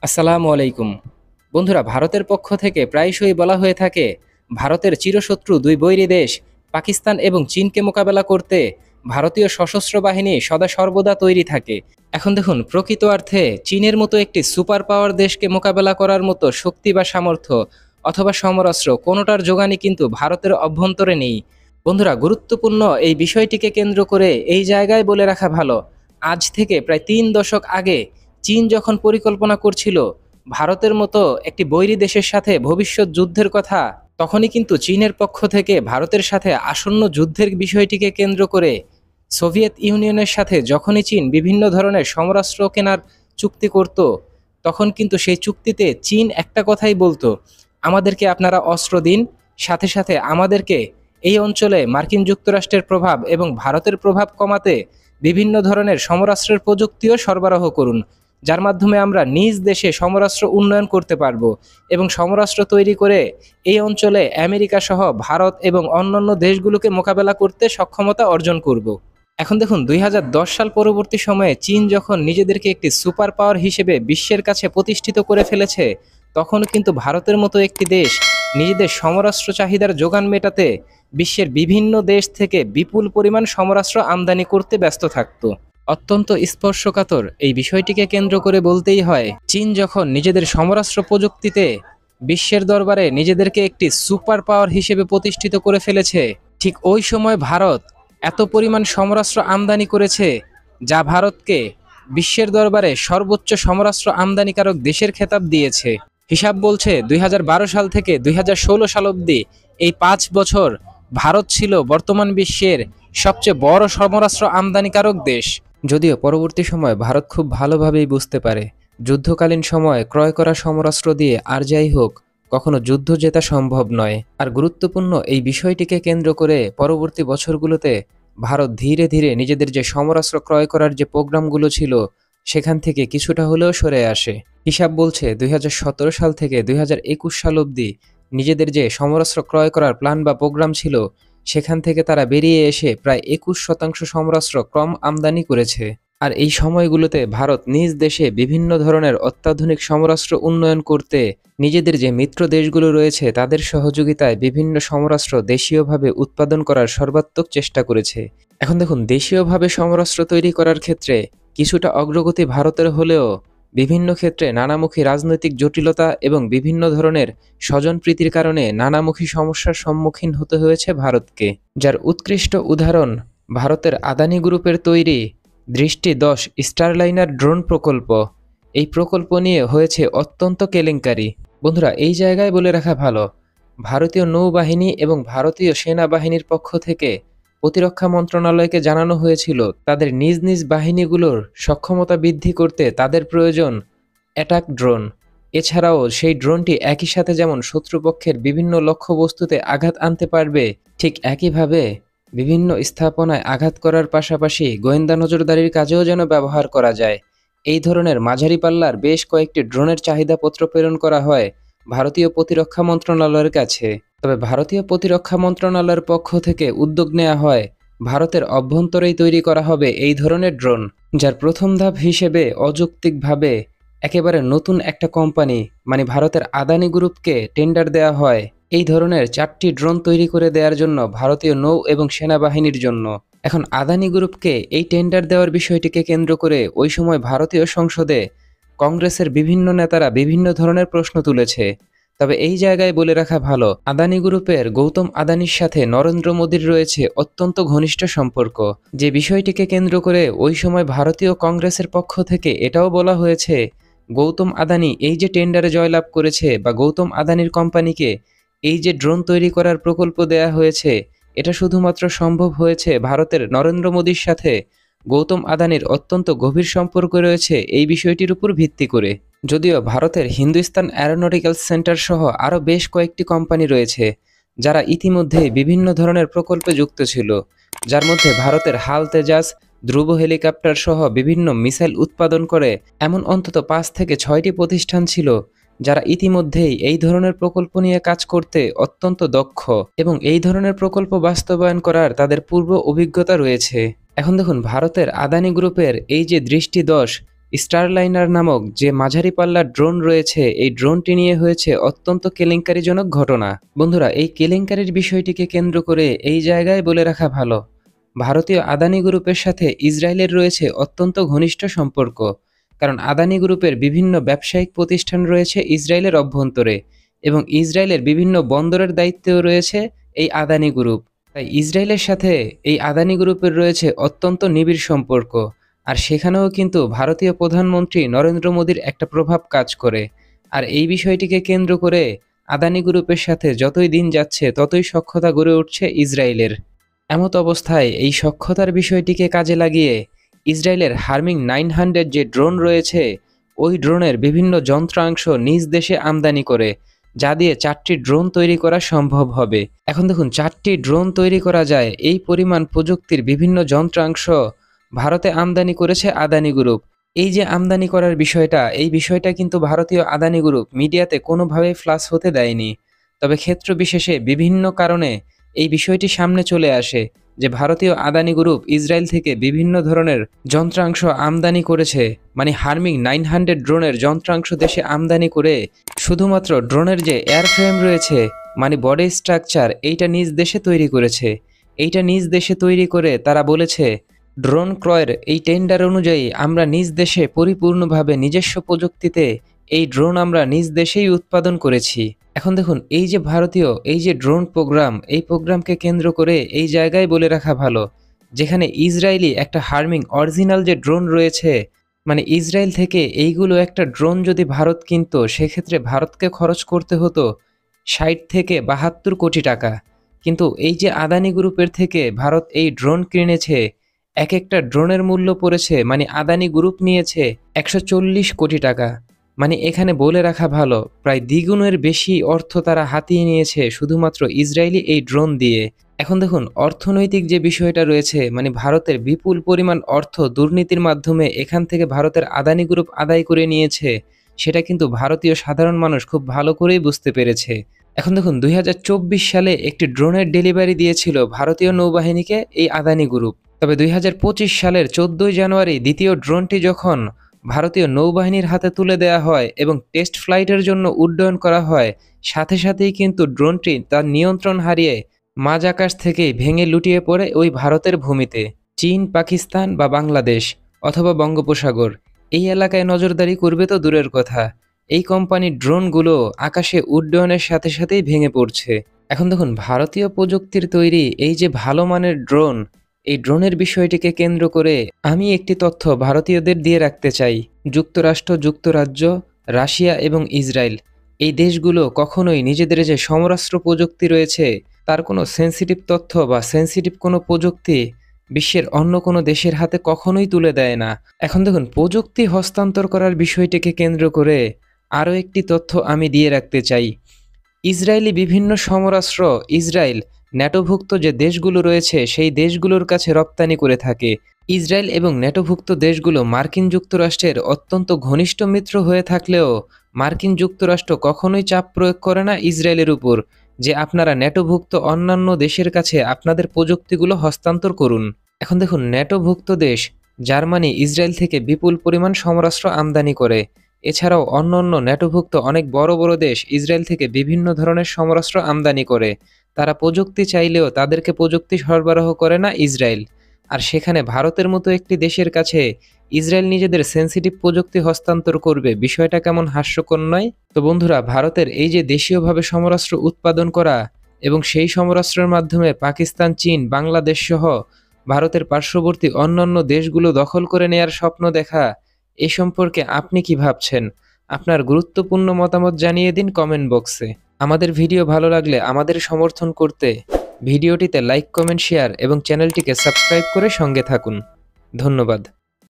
আসসালামু আলাইকুম। বন্ধুরা, ভারতের পক্ষ থেকে প্রায়শই বলা হয়ে থাকে ভারতের চিরশত্রু দুই বৈরী দেশ পাকিস্তান এবং চীনকে মোকাবেলা করতে ভারতীয় সশস্ত্র বাহিনী সদা সর্বদা তৈরি থাকে। এখন দেখুন, প্রকৃত অর্থে চীনের মতো একটি সুপার পাওয়ার দেশকে মোকাবেলা করার মতো শক্তি বা সামর্থ্য অথবা সমরাস্ত্র কোনোটার যোগানই কিন্তু ভারতের অভ্যন্তরে নেই। বন্ধুরা, গুরুত্বপূর্ণ এই বিষয়টিকে কেন্দ্র করে এই জায়গায় বলে রাখা ভালো, আজ থেকে প্রায় 3 দশক আগে চীন যখন পরিকল্পনা করছিল ভারতের মতো একটি বৈরী দেশের সাথে ভবিষ্যৎ যুদ্ধের কথা, তখনই কিন্তু চীনের পক্ষ থেকে ভারতের সাথে আসন্ন যুদ্ধের বিষয়টিকে কেন্দ্র করে সোভিয়েত ইউনিয়নের সাথে যখনই চীন বিভিন্ন ধরনের সমরাস্ত্র কেনার চুক্তি করত, তখন কিন্তু সেই চুক্তিতে চীন একটা কথাই বলতো, আমাদেরকে আপনারা অস্ত্র দিন, সাথে সাথে আমাদেরকে এই অঞ্চলে মার্কিন যুক্তরাষ্ট্রের প্রভাব এবং ভারতের প্রভাব কমাতে বিভিন্ন ধরনের সমরাস্ত্রের প্রযুক্তিও সরবরাহ করুন, যার মাধ্যমে আমরা নিজ দেশে সমরাস্ত্র উন্নয়ন করতে পারব এবং সমরাস্ত্র তৈরি করে এই অঞ্চলে আমেরিকা সহ ভারত এবং অন্যান্য দেশগুলোকে মোকাবেলা করতে সক্ষমতা অর্জন করব। এখন দেখুন, 2010 সাল পরবর্তী সময়ে চীন যখন নিজেদেরকে একটি সুপার পাওয়ার হিসেবে বিশ্বের কাছে প্রতিষ্ঠিত করে ফেলেছে, তখন কিন্তু ভারতের মতো একটি দেশ নিজেদের সমরাস্ত্র চাহিদার যোগান মেটাতে বিশ্বের বিভিন্ন দেশ থেকে বিপুল পরিমাণ সমরাস্ত্র আমদানি করতে ব্যস্ত থাকত। অত্যন্ত স্পর্শকাতর এই বিষয়টিকে কেন্দ্র করে বলতেই হয়, চীন যখন নিজেদের সমরাস্ত্র প্রযুক্তিতে বিশ্বের দরবারে নিজেদেরকে একটি সুপার পাওয়ার হিসেবে প্রতিষ্ঠিত করে ফেলেছে, ঠিক ওই সময় ভারত এত পরিমাণ সমরাস্ত্র আমদানি করেছে যা ভারতকে বিশ্বের দরবারে সর্বোচ্চ সমরাস্ত্র আমদানিকারক দেশের খেতাব দিয়েছে। হিসাব বলছে 2012 সাল থেকে 2016 সাল অবধি এই 5 বছর ভারত ছিল বর্তমান বিশ্বের সবচেয়ে বড় সমরাস্ত্র আমদানিকারক দেশ। যদিও পরবর্তী সময় ভারত খুব ভালোভাবেই বুঝতে পারে যুদ্ধকালীন সময় ক্রয় করা সমরাস্ত্র দিয়ে আর যাই হোক কখনো যুদ্ধ জেতা সম্ভব নয়। আর গুরুত্বপূর্ণ এই বিষয়টিকে কেন্দ্র করে পরবর্তী বছরগুলোতে ভারত ধীরে ধীরে নিজেদের যে সমরাস্ত্র ক্রয় করার যে প্রোগ্রামগুলো ছিল সেখান থেকে কিছুটা হলেও সরে আসে। হিসাব বলছে 2017 সাল থেকে 2021 সাল অবধি নিজেদের যে সমরাস্ত্র ক্রয় করার প্ল্যান বা প্রোগ্রাম ছিল সেখান থেকে তারা বেরিয়ে এসে প্রায় 21% সমরাস্ত্র কম আমদানি করেছে। আর এই সময়গুলোতে ভারত নিজ দেশে বিভিন্ন ধরনের অত্যাধুনিক সমরাস্ত্র উন্নয়ন করতে নিজেদের যে মিত্র দেশগুলো রয়েছে তাদের সহযোগিতায় বিভিন্ন সমরাস্ত্র দেশীয়ভাবে উৎপাদন করার সর্বাত্মক চেষ্টা করেছে। এখন দেখুন, দেশীয়ভাবে সমরাস্ত্র তৈরি করার ক্ষেত্রে কিছুটা অগ্রগতি ভারতের হলেও বিভিন্ন ক্ষেত্রে নানামুখী রাজনৈতিক জটিলতা এবং বিভিন্ন ধরনের স্বজনপ্রীতির কারণে নানামুখী সমস্যার সম্মুখীন হতে হয়েছে ভারতকে, যার উৎকৃষ্ট উদাহরণ ভারতের আদানি গ্রুপের তৈরি দৃষ্টি 10 স্টারলাইনার ড্রোন প্রকল্প। এই প্রকল্প নিয়ে হয়েছে অত্যন্ত কেলেঙ্কারি। বন্ধুরা, এই জায়গায় বলে রাখা ভালো, ভারতীয় নৌবাহিনী এবং ভারতীয় সেনাবাহিনীর পক্ষ থেকে প্রতিরক্ষা মন্ত্রণালয়কে জানানো হয়েছিল তাদের নিজ নিজ বাহিনীগুলোর সক্ষমতা বৃদ্ধি করতে তাদের প্রয়োজন অ্যাটাক ড্রোন। এছাড়াও সেই ড্রোনটি একই সাথে যেমন শত্রুপক্ষের বিভিন্ন লক্ষ্যবস্তুতে আঘাত আনতে পারবে, ঠিক একইভাবে বিভিন্ন স্থাপনায় আঘাত করার পাশাপাশি গোয়েন্দা নজরদারির কাজেও যেন ব্যবহার করা যায়। এই ধরনের মাঝারি পাল্লার বেশ কয়েকটি ড্রোনের চাহিদাপত্র প্রেরণ করা হয় ভারতীয় প্রতিরক্ষা মন্ত্রণালয়ের কাছে। তবে ভারতীয় প্রতিরক্ষা মন্ত্রণালয়ের পক্ষ থেকে উদ্যোগ নেওয়া হয় ভারতের অভ্যন্তরেই তৈরি করা হবে এই ধরনের ড্রোন, যার প্রথম ধাপ হিসেবে অযৌক্তিকভাবে একেবারে নতুন একটা কোম্পানি মানে ভারতের আদানি গ্রুপকে টেন্ডার দেওয়া হয় এই ধরনের 4টি ড্রোন তৈরি করে দেওয়ার জন্য ভারতীয় নৌ এবং সেনাবাহিনীর জন্য। এখন আদানি গ্রুপকে এই টেন্ডার দেওয়ার বিষয়টিকে কেন্দ্র করে ওই সময় ভারতীয় সংসদে কংগ্রেসের বিভিন্ন নেতারা বিভিন্ন ধরনের প্রশ্ন তুলেছে। তবে এই জায়গায় বলে রাখা ভালো, আদানি গ্রুপের গৌতম আদানির সাথে নরেন্দ্র মোদীর রয়েছে অত্যন্ত ঘনিষ্ঠ সম্পর্ক, যে বিষয়টিকে কেন্দ্র করে ওই সময় ভারতীয় কংগ্রেসের পক্ষ থেকে এটাও বলা হয়েছে গৌতম আদানি এই যে টেন্ডারে জয়লাভ করেছে বা গৌতম আদানির কোম্পানিকে এই যে ড্রোন তৈরি করার প্রকল্প দেয়া হয়েছে, এটা শুধুমাত্র সম্ভব হয়েছে ভারতের নরেন্দ্র মোদীর সাথে গৌতম আদানির অত্যন্ত গভীর সম্পর্ক রয়েছে এই বিষয়টির উপর ভিত্তি করে। যদিও ভারতের হিন্দুস্তান অ্যারোনটিক্যাল সেন্টার সহ আরও বেশ কয়েকটি কোম্পানি রয়েছে যারা ইতিমধ্যেই বিভিন্ন ধরনের প্রকল্পে যুক্ত ছিল, যার মধ্যে ভারতের হাল তেজাস, ধ্রুব হেলিকপ্টার সহ বিভিন্ন মিসাইল উৎপাদন করে এমন অন্তত 5 থেকে 6টি প্রতিষ্ঠান ছিল যারা ইতিমধ্যেই এই ধরনের প্রকল্প নিয়ে কাজ করতে অত্যন্ত দক্ষ এবং এই ধরনের প্রকল্প বাস্তবায়ন করার তাদের পূর্ব অভিজ্ঞতা রয়েছে। এখন দেখুন, ভারতের আদানি গ্রুপের এই যে দৃষ্টি 10 স্টারলাইনার নামক যে মাঝারি পাল্লার ড্রোন রয়েছে, এই ড্রোনটি নিয়ে হয়েছে অত্যন্ত কেলেঙ্কারিজনক ঘটনা। বন্ধুরা, এই কেলেঙ্কারির বিষয়টিকে কেন্দ্র করে এই জায়গায় বলে রাখা ভালো, ভারতীয় আদানি গ্রুপের সাথে ইসরায়েলের রয়েছে অত্যন্ত ঘনিষ্ঠ সম্পর্ক। কারণ আদানি গ্রুপের বিভিন্ন ব্যবসায়িক প্রতিষ্ঠান রয়েছে ইসরায়েলের অভ্যন্তরে, এবং ইসরায়েলের বিভিন্ন বন্দরের দায়িত্বেও রয়েছে এই আদানি গ্রুপ। তাই ইসরায়েলের সাথে এই আদানি গ্রুপের রয়েছে অত্যন্ত নিবিড় সম্পর্ক। আর সেখানেও কিন্তু ভারতীয় প্রধানমন্ত্রী নরেন্দ্র মোদীর একটা প্রভাব কাজ করে। আর এই বিষয়টিকে কেন্দ্র করে আদানি গ্রুপের সাথে যতই দিন যাচ্ছে ততই সখ্যতা গড়ে উঠছে ইসরায়েলের। এমত অবস্থায় এই সখ্যতার বিষয়টিকে কাজে লাগিয়ে ইসরায়েলের হার্মিং 900 যে ড্রোন রয়েছে, ওই ড্রোনের বিভিন্ন যন্ত্রাংশ নিজ দেশে আমদানি করে, যা দিয়ে 4টি ড্রোন তৈরি করা সম্ভব হবে। এখন দেখুন, 4টি ড্রোন তৈরি করা যায়, এই পরিমাণ প্রযুক্তির বিভিন্ন যন্ত্রাংশ ভারতে আমদানি করেছে আদানি গ্রুপ। এই যে আমদানি করার বিষয়টা, এই বিষয়টা কিন্তু ভারতীয় আদানি গ্রুপ মিডিয়াতে কোনোভাবেই ফ্লাশ হতে দেয়নি। তবে ক্ষেত্র বিশেষে বিভিন্ন কারণে এই বিষয়টি সামনে চলে আসে যে ভারতীয় আদানি গ্রুপ ইসরায়েল থেকে বিভিন্ন ধরনের যন্ত্রাংশ আমদানি করেছে, মানে হার্মিং 900 ড্রোনের যন্ত্রাংশ দেশে আমদানি করে শুধুমাত্র ড্রোনের যে এয়ারফ্রেম রয়েছে, মানে বডি স্ট্রাকচার, এইটা নিজ দেশে তৈরি করেছে। এইটা নিজ দেশে তৈরি করে তারা বলেছে, ড্রোন ক্রয়ের এই টেন্ডার অনুযায়ী আমরা নিজ দেশে পরিপূর্ণভাবে নিজস্ব প্রযুক্তিতে এই ড্রোন আমরা নিজ দেশেই উৎপাদন করেছি। এখন দেখুন, এই যে ভারতীয় এই যে ড্রোন প্রোগ্রাম, এই প্রোগ্রামকে কেন্দ্র করে এই জায়গায় বলে রাখা ভালো, যেখানে ইসরায়েলি একটা হার্মিং অরিজিনাল যে ড্রোন রয়েছে, মানে ইসরায়েল থেকে এইগুলো একটা ড্রোন যদি ভারত কিনতো, সেক্ষেত্রে ভারতকে খরচ করতে হতো 60 থেকে 72 কোটি টাকা। কিন্তু এই যে আদানি গ্রুপের থেকে ভারত এই ড্রোন কিনেছে, এক একটা ড্রোনের মূল্য পড়েছে, মানে আদানি গ্রুপ নিয়েছে 140 কোটি টাকা। মানে এখানে বলে রাখা ভালো, প্রায় দ্বিগুণের বেশি অর্থ তারা হাতিয়ে নিয়েছে শুধুমাত্র ইসরায়েলি এই ড্রোন দিয়ে। এখন দেখুন, অর্থনৈতিক যে বিষয়টা রয়েছে, মানে ভারতের বিপুল পরিমাণ অর্থ দুর্নীতির মাধ্যমে এখান থেকে ভারতের আদানি গ্রুপ আদায় করে নিয়েছে, সেটা কিন্তু ভারতীয় সাধারণ মানুষ খুব ভালো করেই বুঝতে পেরেছে। এখন দেখুন, 2024 সালে একটি ড্রোনের ডেলিভারি দিয়েছিল ভারতীয় নৌবাহিনীকে এই আদানি গ্রুপ। তবে 2025 সালের 14 জানুয়ারি দ্বিতীয় ড্রোনটি যখন ভারতীয় নৌবাহিনীর হাতে তুলে দেওয়া হয় এবং টেস্ট ফ্লাইটের জন্য উড্ডয়ন করা হয়, সাথে সাথেই কিন্তু ড্রোনটি তার নিয়ন্ত্রণ হারিয়ে মাঝ আকাশ থেকেই ভেঙে লুটিয়ে পড়ে ওই ভারতের ভূমিতে। চীন, পাকিস্তান বা বাংলাদেশ অথবা বঙ্গোপসাগর এই এলাকায় নজরদারি করবে তো দূরের কথা, এই কোম্পানির ড্রোনগুলো আকাশে উড্ডয়নের সাথে সাথেই ভেঙে পড়ছে। এখন দেখুন, ভারতীয় প্রযুক্তির তৈরি এই যে ভালো মানের ড্রোন, এই ড্রোনের বিষয়টিকে কেন্দ্র করে আমি একটি তথ্য ভারতীয়দের দিয়ে রাখতে চাই। যুক্তরাষ্ট্র, যুক্তরাজ্য, রাশিয়া এবং ইসরায়েল এই দেশগুলো কখনোই নিজেদের যে সমরাস্ত্র প্রযুক্তি রয়েছে, তার কোনো সেন্সিটিভ তথ্য বা সেন্সিটিভ কোনো প্রযুক্তি বিশ্বের অন্য কোনো দেশের হাতে কখনোই তুলে দেয় না। এখন দেখুন, প্রযুক্তি হস্তান্তর করার বিষয়টিকে কেন্দ্র করে আরও একটি তথ্য আমি দিয়ে রাখতে চাই। ইসরায়েলি বিভিন্ন সমরাস্ত্র ইসরায়েল ন্যাটোভুক্ত যে দেশগুলো রয়েছে, সেই দেশগুলোর কাছে রপ্তানি করে থাকে। ইসরায়েল এবং ন্যাটোভুক্ত দেশগুলো মার্কিন যুক্তরাষ্ট্রের অত্যন্ত ঘনিষ্ঠ মিত্র হয়ে থাকলেও মার্কিন যুক্তরাষ্ট্র কখনোই চাপ প্রয়োগ করে না ইসরায়েলের উপর যে আপনারা ন্যাটোভুক্ত অন্যান্য দেশের কাছে আপনাদের প্রযুক্তিগুলো হস্তান্তর করুন। এখন দেখুন, ন্যাটোভুক্ত দেশ জার্মানি ইসরায়েল থেকে বিপুল পরিমাণ সমরাস্ত্র আমদানি করে। এছাড়াও অন্যান্য ন্যাটোভুক্ত অনেক বড় বড় দেশ ইসরায়েল থেকে বিভিন্ন ধরনের সমরাস্ত্র আমদানি করে। তারা প্রযুক্তি চাইলেও তাদেরকে প্রযুক্তি সরবরাহ করে না ইসরায়েল। আর সেখানে ভারতের মতো একটি দেশের কাছে ইসরায়েল নিজেদের সেন্সিটিভ প্রযুক্তি হস্তান্তর করবে, বিষয়টা কেমন হাস্যকর নয়? তো বন্ধুরা, ভারতের এই যে দেশীয়ভাবে সমরাস্ত্র উৎপাদন করা এবং সেই সমরাস্ত্রের মাধ্যমে পাকিস্তান, চীন, বাংলাদেশ সহ ভারতের পার্শ্ববর্তী অন্যান্য দেশগুলো দখল করে নেয়ার স্বপ্ন দেখা, এ সম্পর্কে আপনি কি ভাবছেন? আপনার গুরুত্বপূর্ণ মতামত জানিয়ে দিন কমেন্ট বক্সে। আমাদের ভিডিও ভালো লাগলে আমাদের সমর্থন করতে ভিডিওটিতে লাইক, কমেন্ট, শেয়ার এবং চ্যানেলটিকে সাবস্ক্রাইব করে সঙ্গে থাকুন। ধন্যবাদ।